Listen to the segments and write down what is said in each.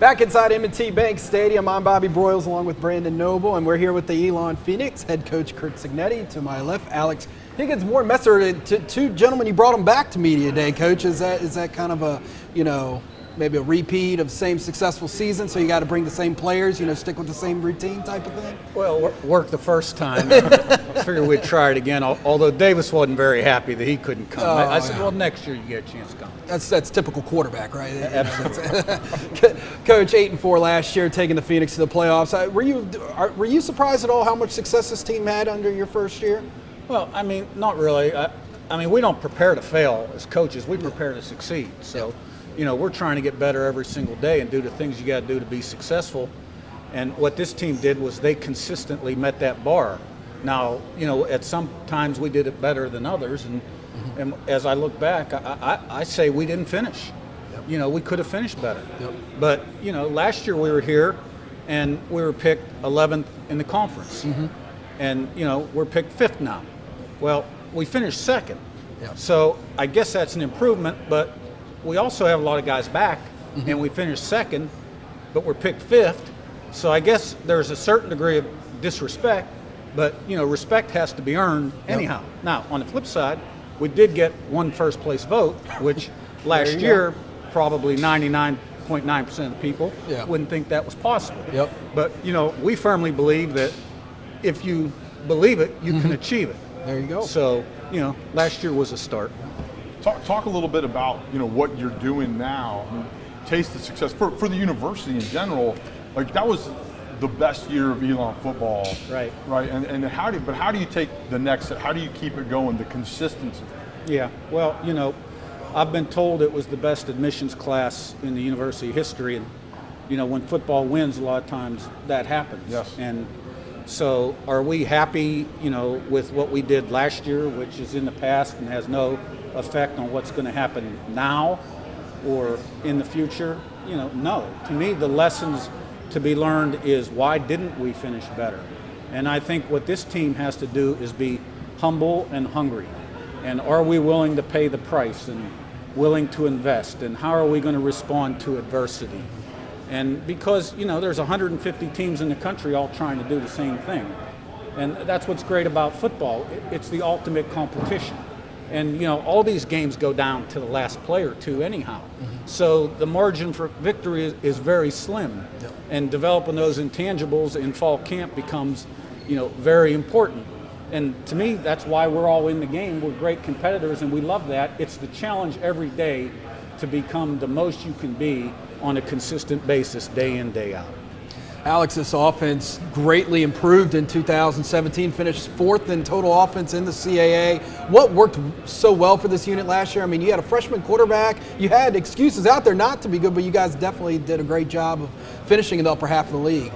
Back inside M&T Bank Stadium, I'm Bobby Broyles along with Brandon Noble, and we're here with the Elon Phoenix head coach Curt Cignetti. To my left, Alex Higgins, Warren Messer. Two gentlemen, you brought them back to Media Day, Coach. Is that kind of a, maybe a repeat of the same successful season, so you got to bring the same players, stick with the same routine type of thing? Well, worked the first time. I figured we'd try it again, although Davis wasn't very happy that he couldn't come. I said, well, next year you get a chance to come. That's typical quarterback, right? Absolutely. Coach, 8-4 last year, taking the Phoenix to the playoffs. Were you surprised at all how much success this team had under your first year? Well, not really. We don't prepare to fail as coaches. We prepare to succeed. So, we're trying to get better every single day and do the things you got to do to be successful. And what this team did was they consistently met that bar. Now, at some times we did it better than others. And as I look back, I say we didn't finish. Yep. We could have finished better. Yep. But, last year we were here and we were picked 11th in the conference. Mm-hmm. And, we're picked 5th now. Well, we finished 2nd. Yep. So I guess that's an improvement, but we also have a lot of guys back, mm-hmm. and we finished 2nd, but we're picked 5th. So I guess there's a certain degree of disrespect, but, respect has to be earned anyhow. Yep. Now, on the flip side, we did get one first place vote, which last year probably 99.9% of the people wouldn't think that was possible. Yep. But, we firmly believe that if you believe it, you can achieve it. There you go. So, last year was a start. Talk a little bit about, what you're doing now. Taste the success for the university in general. Like, that was the best year of Elon football. Right. Right. And how do you take the next step? How do you keep it going, the consistency? Yeah. Well, I've been told it was the best admissions class in the university history. And, when football wins, a lot of times that happens. Yes. And so are we happy, with what we did last year, which is in the past and has no effect on what's going to happen now or in the future? No. To me, the lessons to be learned is why didn't we finish better? And I think what this team has to do is be humble and hungry. And are we willing to pay the price and willing to invest? And how are we going to respond to adversity? And because, there's 150 teams in the country all trying to do the same thing. And that's what's great about football. It's the ultimate competition. And, all these games go down to the last play or two anyhow. Mm-hmm. So the margin for victory is very slim. Yep. And developing those intangibles in fall camp becomes, very important. And to me, that's why we're all in the game. We're great competitors and we love that. It's the challenge every day to become the most you can be on a consistent basis, day in, day out. Alex, this offense greatly improved in 2017, finished 4th in total offense in the CAA. What worked so well for this unit last year? You had a freshman quarterback. You had excuses out there not to be good, but you guys definitely did a great job of finishing in the upper half of the league.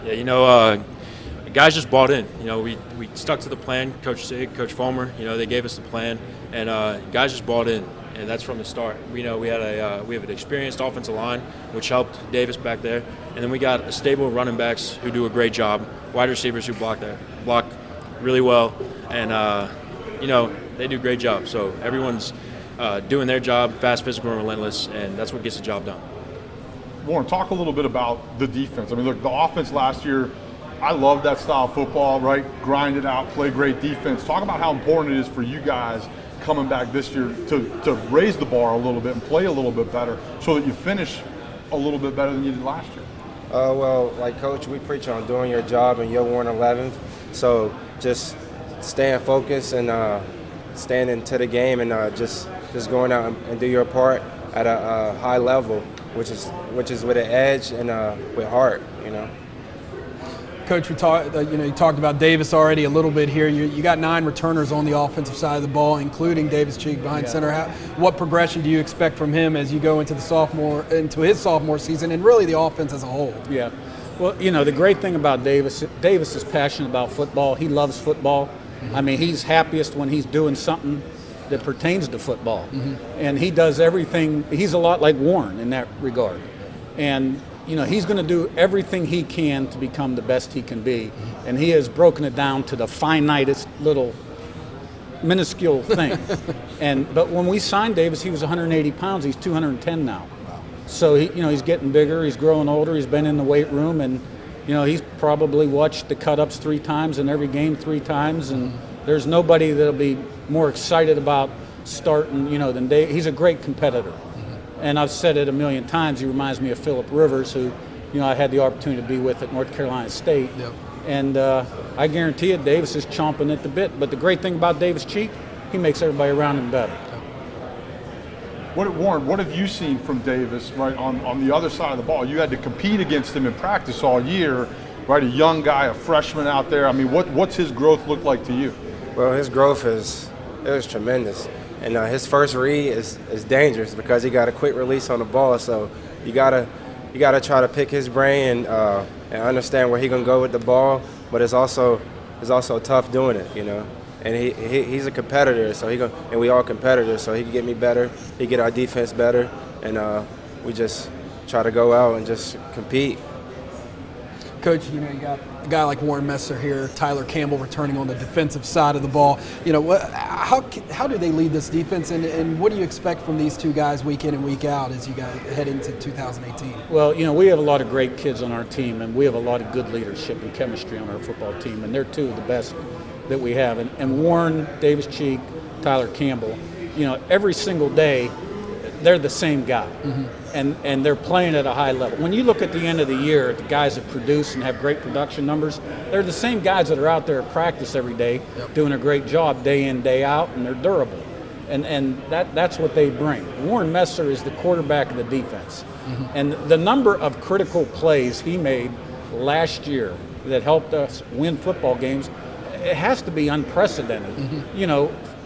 Yeah, guys just bought in. We stuck to the plan. Coach Sig, Coach Fulmer, they gave us the plan, and guys just bought in. And that's from the start. We have an experienced offensive line, which helped Davis back there, and then we got a stable running backs who do a great job, wide receivers who block really well, and they do a great job. So everyone's doing their job, fast, physical, and relentless, and that's what gets the job done. Warren, talk a little bit about the defense. Look, the offense last year, I love that style of football, right? Grind it out, play great defense. Talk about how important it is for you guys coming back this year to raise the bar a little bit and play a little bit better so that you finish a little bit better than you did last year. Well, like Coach, we preach on doing your job and you're 11th. So just staying focused and staying into the game and just going out and do your part at a high level, which is with an edge and with heart, Coach, you talked about Davis already a little bit here. You got 9 returners on the offensive side of the ball, including Davis Cheek behind center. What progression do you expect from him as you go into his sophomore season, and really the offense as a whole? Yeah. Well, the great thing about Davis is passionate about football. He loves football. Mm-hmm. He's happiest when he's doing something that pertains to football. Mm-hmm. And he does everything. He's a lot like Warrern in that regard. And he's going to do everything he can to become the best he can be. And he has broken it down to the finitest little minuscule thing. But when we signed Davis, he was 180 pounds. He's 210 now. Wow. So he's getting bigger, he's growing older, he's been in the weight room, and he's probably watched the cut-ups 3 times and every game 3 times, and there's nobody that'll be more excited about starting, than Dave. He's a great competitor. And I've said it a million times, he reminds me of Phillip Rivers, who, I had the opportunity to be with at North Carolina State. Yep. And I guarantee you, Davis is chomping at the bit. But the great thing about Davis Cheek, he makes everybody around him better. Warren, what have you seen from Davis, right, on the other side of the ball? You had to compete against him in practice all year, right? A young guy, a freshman out there. I mean, what's his growth look like to you? Well, his growth is tremendous. And his first read is dangerous because he got a quick release on the ball. So you gotta try to pick his brain and understand where he gonna go with the ball. But it's also tough doing it, And he's a competitor, so and we all competitors. So he can get me better, he get our defense better, and we just try to go out and just compete. Coach, you got a guy like Warren Messer here, Tyler Campbell returning on the defensive side of the ball. How do they lead this defense, and what do you expect from these 2 guys week in and week out as you guys head into 2018? Well, we have a lot of great kids on our team, and we have a lot of good leadership and chemistry on our football team, and they're 2 of the best that we have. And Warren, Davis Cheek, Tyler Campbell, every single day, they're the same guy, and they're playing at a high level. When you look at the end of the year, the guys that produce and have great production numbers, they're the same guys that are out there at practice every day, doing a great job day in, day out, and they're durable. And that's what they bring. Warren Messer is the quarterback of the defense. And the number of critical plays he made last year that helped us win football games, it has to be unprecedented.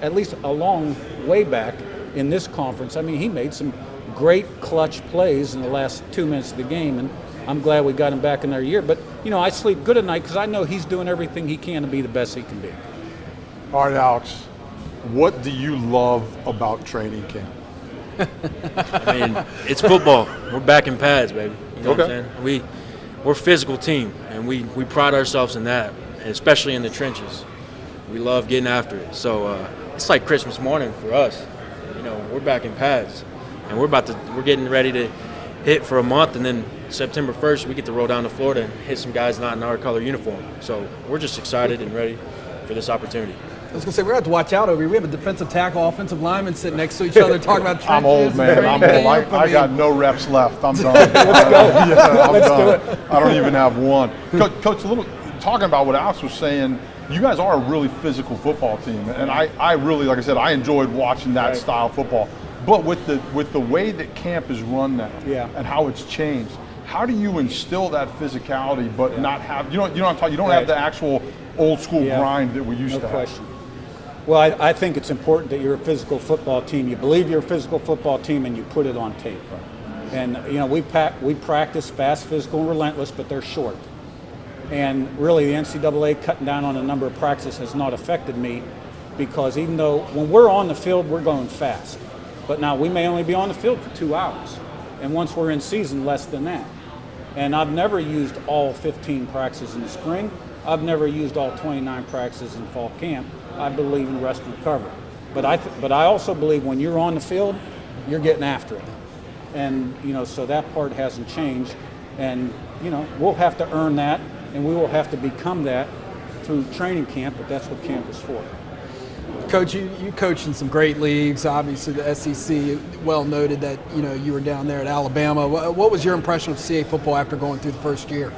At least a long way back in this conference. I mean, he made some great clutch plays in the last 2 minutes of the game, and I'm glad we got him back in their year. But, I sleep good at night because I know he's doing everything he can to be the best he can be. All right, Alex, what do you love about training camp? I mean, it's football. We're back in pads, baby. You know what I'm saying? We're a physical team, and we pride ourselves in that, and especially in the trenches. We love getting after it. So it's like Christmas morning for us. We're back in pads, and we're getting ready to hit for a month, and then September 1st we get to roll down to Florida and hit some guys not in our color uniform. So we're just excited and ready for this opportunity. I was going to say, we're going to have to watch out over here. We have a defensive tackle, offensive lineman sitting next to each other talking about trenches. I'm old, man. I'm old. I got no reps left. I'm done. Let's go. I'm done. I don't even have one. Coach, talking about what Alex was saying, you guys are a really physical football team, and I really, like I said, I enjoyed watching that style of football. But with the way that camp is run now, and how it's changed, how do you instill that physicality but not have you don't have the actual old school grind that we used to have? No question. Well, I think it's important that you're a physical football team. You believe you're a physical football team, and you put it on tape. And we practice fast, physical, and relentless, but they're short. And really, the NCAA cutting down on the number of practices has not affected me, because even though when we're on the field, we're going fast. But now we may only be on the field for 2 hours. And once we're in season, less than that. And I've never used all 15 practices in the spring. I've never used all 29 practices in fall camp. I believe in rest and recovery. But I also believe when you're on the field, you're getting after it. And, so that part hasn't changed. And, we'll have to earn that. And we will have to become that through training camp, but that's what camp is for. Coach, you coached in some great leagues. Obviously, the SEC, well noted that you were down there at Alabama. What was your impression of CA football after going through the first year?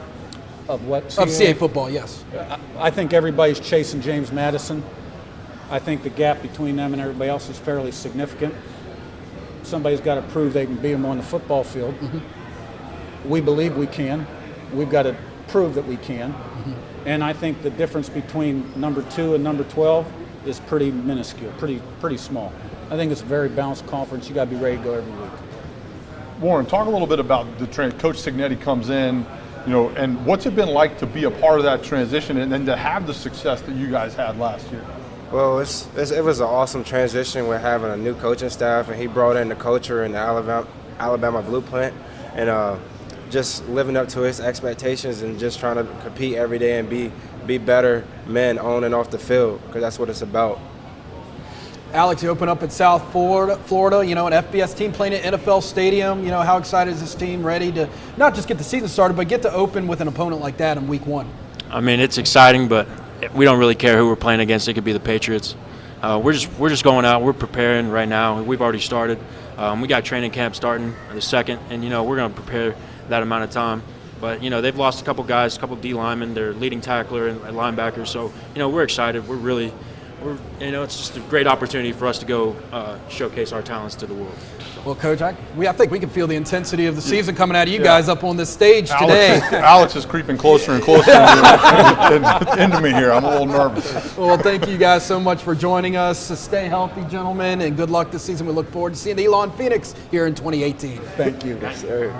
Of what? Of CA football, yes. I think everybody's chasing James Madison. I think the gap between them and everybody else is fairly significant. Somebody's got to prove they can beat them on the football field. We believe we can. We've got to prove that we can. And I think the difference between number 2 and number 12 is pretty minuscule, pretty small. I think it's a very balanced conference. You got to be ready to go every week. Warren, talk a little bit about the Coach Cignetti comes in, and what's it been like to be a part of that transition and then to have the success that you guys had last year? Well, it was an awesome transition with having a new coaching staff, and he brought in the culture and the Alabama blueprint, and just living up to his expectations and just trying to compete every day and be better men on and off the field, because that's what it's about. Alex, you open up at South Florida, you know, an FBS team playing at NFL Stadium. You know, how excited is this team, ready to not just get the season started, but get to open with an opponent like that in week 1? I mean, it's exciting, but we don't really care who we're playing against. It could be the Patriots. We're just going out. We're preparing right now. We've already started. We got training camp starting the 2nd, and, you know, we're going to prepare that amount of time. But, you know, they've lost a couple guys, a couple D linemen, their leading tackler and linebacker. So, you know, we're excited. You know, it's just a great opportunity for us to go showcase our talents to the world. Well, Coach, I think we can feel the intensity of the season coming out of you guys up on this stage today. Alex is creeping closer and closer into me here. I'm a little nervous. Well, thank you guys so much for joining us. Stay healthy, gentlemen, and good luck this season. We look forward to seeing the Elon Phoenix here in 2018. Thank you. Yes, sir.